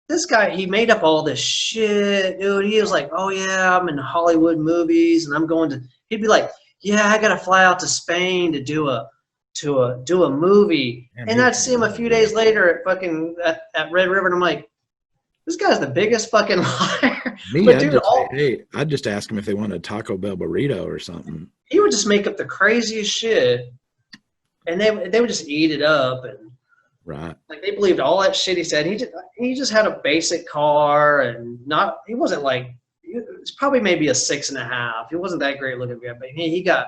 this guy, he made up all this shit, dude. He was like, oh yeah, I'm in Hollywood movies and I'm going to, he'd be like, yeah, I got to fly out to Spain to do a movie. Damn, And he I'd was see him a few good. days later at fucking, at Red River. And I'm like, this guy's the biggest fucking liar. Me, But I'd dude, just say, hey, I'd just ask them if they want a Taco Bell burrito or something. he would just make up the craziest shit and they would just eat it up. And Right. like they believed all that shit he said. He just had a basic car and he wasn't like, it's probably maybe a 6.5. He wasn't that great looking guy, but he got,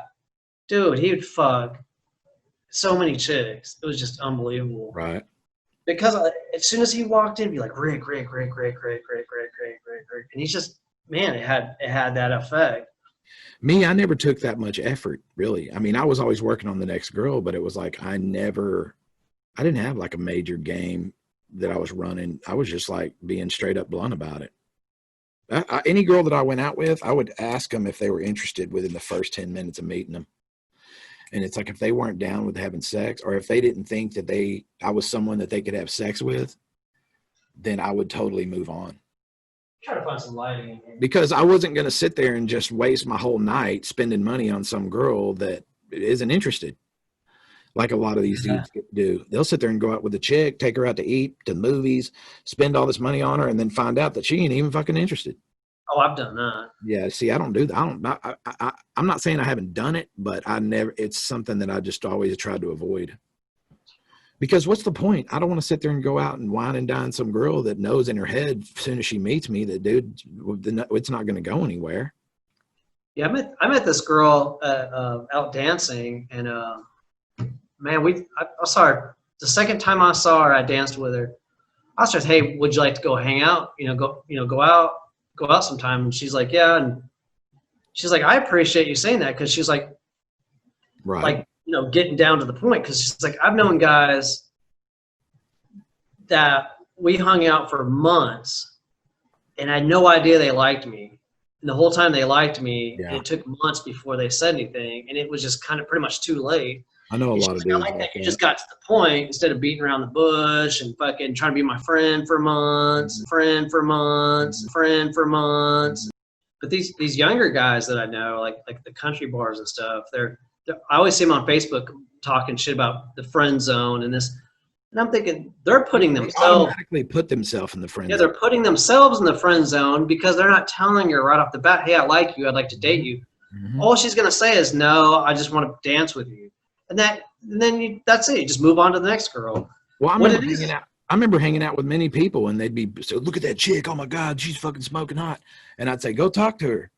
dude, he would fuck so many chicks. It was just unbelievable. Right. Because as soon as he walked in, he'd be like, Rick. And he's just, man, it had that effect. Me, I never took that much effort, really. I mean, I was always working on the next girl, but it was like I didn't have like a major game that I was running. I was just like being straight up blunt about it. Any girl that I went out with, I would ask them if they were interested within the first 10 minutes of meeting them. And it's like if they weren't down with having sex, or if they didn't think that I was someone that they could have sex with, then I would totally move on. Try to find some lighting in here. Because I wasn't going to sit there and just waste my whole night spending money on some girl that isn't interested. Like a lot of these dudes do. They'll sit there and go out with a chick, take her out to eat, to movies, spend all this money on her, and then find out that she ain't even fucking interested. Oh, I've done that. Yeah, see, I don't do that. I'm not saying I haven't done it, but it's something that I just always tried to avoid. Because what's the point? I don't want to sit there and go out and wine and dine some girl that knows in her head as soon as she meets me that, dude, it's not going to go anywhere. Yeah, I met this girl out dancing, and man, I saw her the second time I saw her. I danced with her. I asked her, "Hey, would you like to go hang out? Go out sometime." And she's like, "Yeah." And she's like, "I appreciate you saying that," because she's like, right, like getting down to the point. Because she's like, I've known guys that we hung out for months, and I had no idea they liked me. And the whole time they liked me, it took months before they said anything, and it was just kind of pretty much too late. I know a lot of dudes like that. You just got to the point instead of beating around the bush and fucking trying to be my friend for months, friend for months. But these younger guys that I know, like the country bars and stuff, I always see them on Facebook talking shit about the friend zone and this. And I'm thinking they're putting themselves automatically put themselves in the friend zone. Yeah, they're putting themselves in the friend zone because they're not telling her right off the bat, hey, I like you, I'd like to date you. Mm-hmm. All she's gonna say is, no, I just want to dance with you. And then that's it. You just move on to the next girl. Well, I remember hanging out with many people, and they'd be so, look at that chick. Oh my God, she's fucking smoking hot. And I'd say, go talk to her.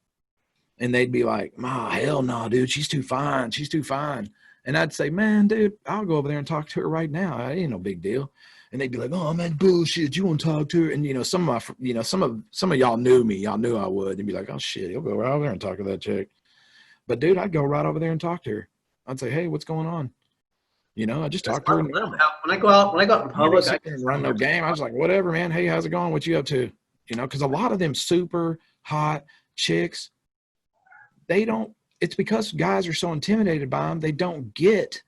And they'd be like, oh, hell no, dude, she's too fine. She's too fine. And I'd say, man, dude, I'll go over there and talk to her right now. It ain't no big deal. And they'd be like, oh man, bullshit. You want to talk to her? And some of y'all knew me. Y'all knew I would. They'd be like, oh shit, he'll go right over there and talk to that chick. But dude, I'd go right over there and talk to her. I'd say, hey, what's going on? I just talked to her. When I go out in public, I can't run no game. I was like, whatever, man. Hey, how's it going? What you up to? Because a lot of them super hot chicks, it's because guys are so intimidated by them. They don't get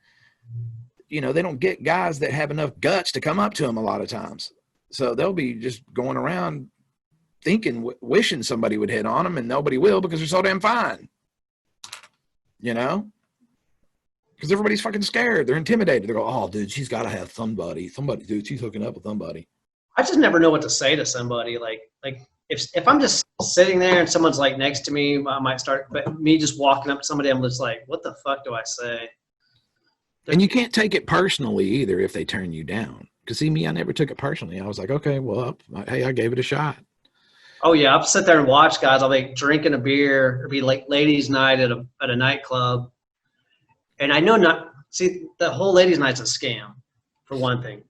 guys that have enough guts to come up to them a lot of times. So they'll be just going around thinking, wishing somebody would hit on them, and nobody will because they're so damn fine. Because everybody's fucking scared. They're intimidated. They go, oh, dude, she's got to have somebody. Somebody, dude, she's hooking up with somebody. I just never know what to say to somebody. Like if I'm just sitting there and someone's like next to me, I might start. But me just walking up to somebody, I'm just like, what the fuck do I say? And you can't take it personally either if they turn you down. Because see, me, I never took it personally. I was like, okay, well, hey, I gave it a shot. Oh yeah, I'll sit there and watch guys. I'll be drinking a beer. It'll be like ladies' night at a nightclub. And I know the whole ladies' night's a scam, for one thing.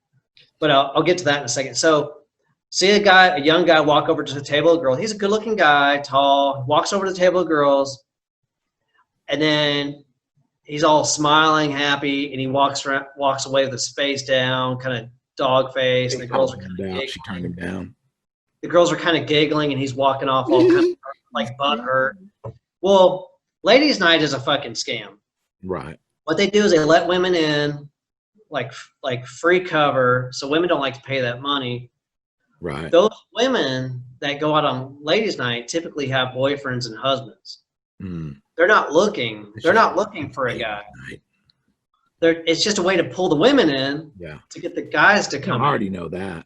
But I'll get to that in a second. So, see a young guy walk over to the table of girls. He's a good-looking guy, tall, walks over to the table of girls, and then he's all smiling, happy, and he walks away with his face down, kind of dog face, and the girls are kind of giggling. She turned him down. The girls are kind of giggling, and he's walking off all kind of like butthurt. Well, ladies' night is a fucking scam. Right. What they do is they let women in, like free cover, so women don't like to pay that money. Right. Those women that go out on ladies' night typically have boyfriends and husbands. Mm. They're not looking. It's They're just not looking for a late guy. night. It's just a way to pull the women in Yeah. to get the guys to I come already in. know that.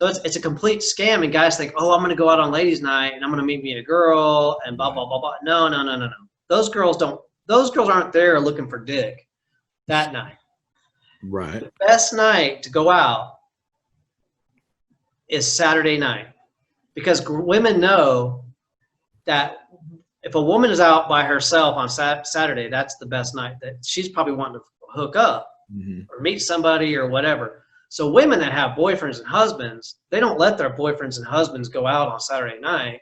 So it's a complete scam, and guys think, oh, I'm going to go out on ladies' night and I'm going to meet me a girl and blah blah blah blah. No, no, no, no, no. Those girls don't. Those girls aren't there looking for dick that night. Right. The best night to go out is Saturday night, because women know that if a woman is out by herself on Saturday, that's the best night. That she's probably wanting to hook up Mm-hmm. or meet somebody or whatever. So women that have boyfriends and husbands, they don't let their boyfriends and husbands go out on Saturday night.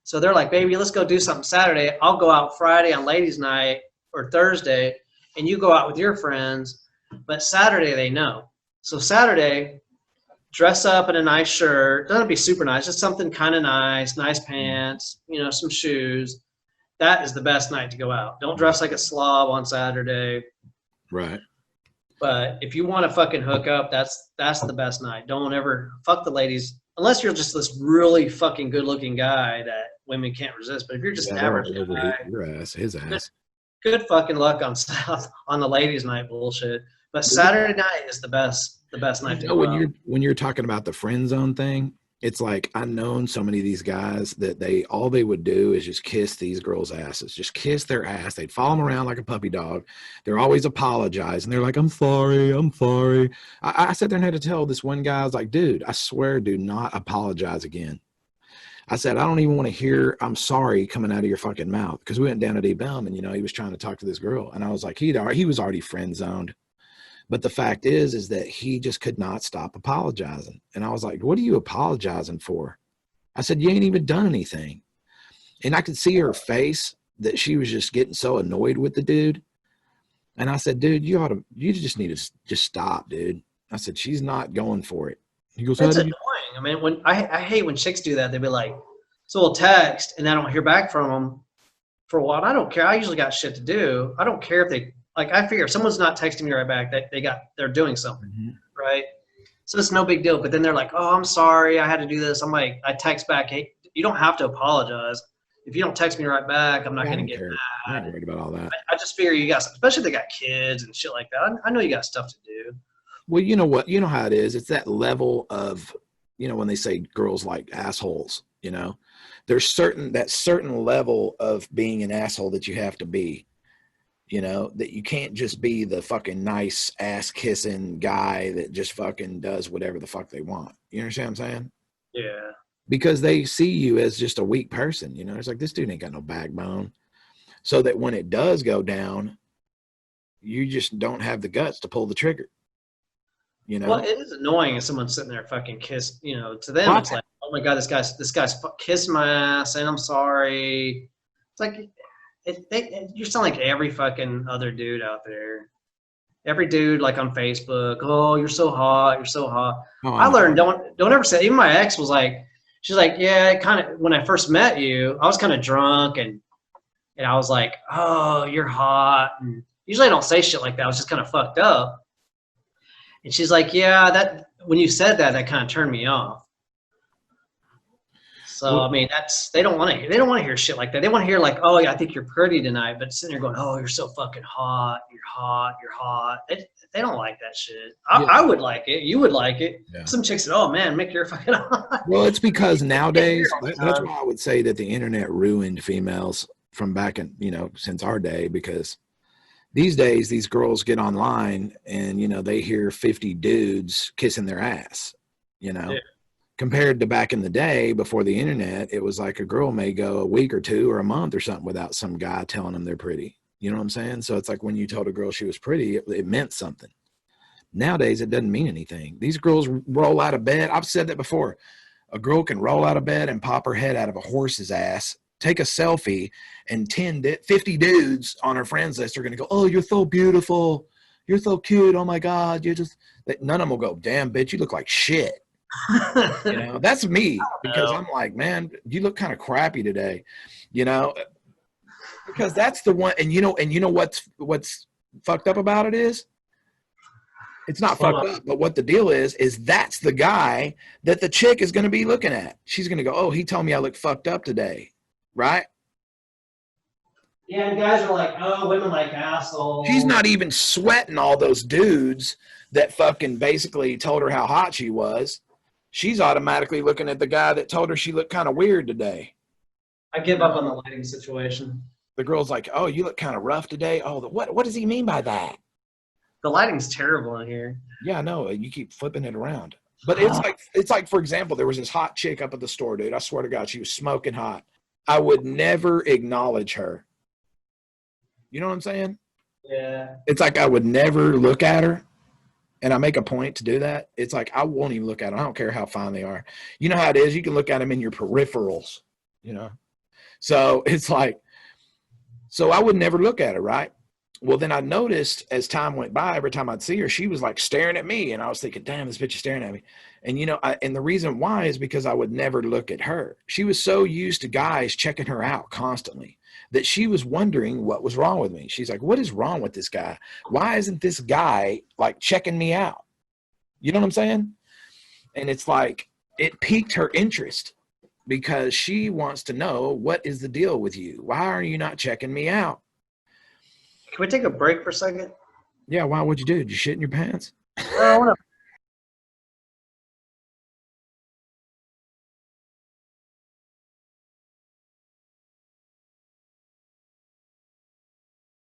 So they're like, baby, let's go do something Saturday. I'll go out Friday on ladies' night or Thursday, and you go out with your friends. But Saturday they know. So Saturday, dress up in a nice shirt. Doesn't be super nice, just something kind of nice pants, some shoes. That is the best night to go out. Don't dress like a slob on Saturday. Right. But if you want to fucking hook up, that's the best night. Don't ever fuck the ladies unless you're just this really fucking good looking guy that women can't resist. But if you're just an average guy, your ass, his ass. good fucking luck on the ladies' night bullshit. But Saturday night is the best night to go out. When you're talking about the friend zone thing, it's like I've known so many of these guys that all they would do is just kiss these girls' asses, just kiss their ass. They'd follow them around like a puppy dog. They're always apologizing. They're like, I'm sorry. I sat there and had to tell this one guy, I was like, dude, I swear, do not apologize again. I said, I don't even want to hear I'm sorry coming out of your fucking mouth, because we went down to Deep Elm and, he was trying to talk to this girl. And I was like, he was already friend zoned. But the fact is that he just could not stop apologizing. And I was like, what are you apologizing for? I said, you ain't even done anything. And I could see her face that she was just getting so annoyed with the dude. And I said, dude, you just need to just stop, dude. I said, she's not going for it. He goes, It's annoying. I mean, when I hate when chicks do that. They'd be like, so we'll text and I don't hear back from them for a while. I don't care. I usually got shit to do. I don't care if they, like, I figure if someone's not texting me right back, that they're doing something, right? So it's no big deal. But then they're like, oh, I'm sorry, I had to do this. I'm like, I text back, hey, you don't have to apologize. If you don't text me right back, I'm not going to get mad. I'm not worried about all that. I just figure you got, especially if they got kids and shit like that. I know you got stuff to do. Well, you know what? You know how it is. It's that level of, when they say girls like assholes, there's that certain level of being an asshole that you have to be. That you can't just be the fucking nice ass kissing guy that just fucking does whatever the fuck they want. You understand what I'm saying? Yeah. Because they see you as just a weak person. It's like, this dude ain't got no backbone. So that when it does go down, you just don't have the guts to pull the trigger. Well, it is annoying if someone's sitting there fucking kiss, to them what? It's like, oh my God, this guy's kissing my ass and I'm sorry. It's like, you sound like every fucking other dude out there. Every dude, like on Facebook, oh, you're so hot, you're so hot. Oh, I learned don't ever say. Even my ex was like, she's like, yeah, kind of. When I first met you, I was kind of drunk and I was like, oh, you're hot. And usually I don't say shit like that. I was just kind of fucked up. And she's like, yeah, that when you said that kind of turned me off. So I mean, they don't want to hear shit like that. They want to hear like, oh yeah, I think you're pretty tonight, but sitting there going, oh, you're so fucking hot, you're hot, you're hot. They don't like that shit. I would like it. You would like it. Yeah. Some chicks said, oh man, Mick, you're fucking hot. Well, it's because nowadays that's why I would say that the internet ruined females from back in since our day, because these days these girls get online and they hear 50 dudes kissing their ass, Yeah. Compared to back in the day before the internet, it was like a girl may go a week or two or a month or something without some guy telling them they're pretty. You know what I'm saying? So it's like when you told a girl she was pretty, it meant something. Nowadays, it doesn't mean anything. These girls roll out of bed. I've said that before. A girl can roll out of bed and pop her head out of a horse's ass, take a selfie, and 50 dudes on her friends list are going to go, oh, you're so beautiful. You're so cute. Oh, my God. None of them will go, damn, bitch, you look like shit. That's me, because I'm like, man, you look kind of crappy today, because that's the one. And you know what's fucked up about it is It's not Hold fucked on. up, but what the deal is that's the guy that the chick is going to be looking at. She's going to go, oh, he told me I look fucked up today, right? Yeah, and guys are like, oh, women like assholes. She's not even sweating all those dudes that fucking basically told her how hot she was. She's automatically looking at the guy that told her she looked kind of weird today. I give up on the lighting situation. The girl's like, oh, you look kind of rough today. Oh, what does he mean by that? The lighting's terrible in here. Yeah, I know. You keep flipping it around. But it's like, for example, there was this hot chick up at the store, dude. I swear to God, she was smoking hot. I would never acknowledge her. You know what I'm saying? Yeah. It's like I would never look at her, and I make a point to do that. It's like I won't even look at them. I don't care how fine they are. You know how it is? You can look at them in your peripherals, you know? So it's like, so I would never look at her, right? Well, then I noticed as time went by, every time I'd see her, she was like staring at me. And I was thinking, damn, this bitch is staring at me. And, you know, and the reason why is because I would never look at her. She was so used to guys checking her out constantly that she was wondering what was wrong with me. She's like, what is wrong with this guy? Why isn't this guy like checking me out? You know what I'm saying? And it's like, it piqued her interest because she wants to know, what is the deal with you? Why are you not checking me out? Can we take a break for a second? Yeah, why? What'd you do? Did you shit in your pants? I want to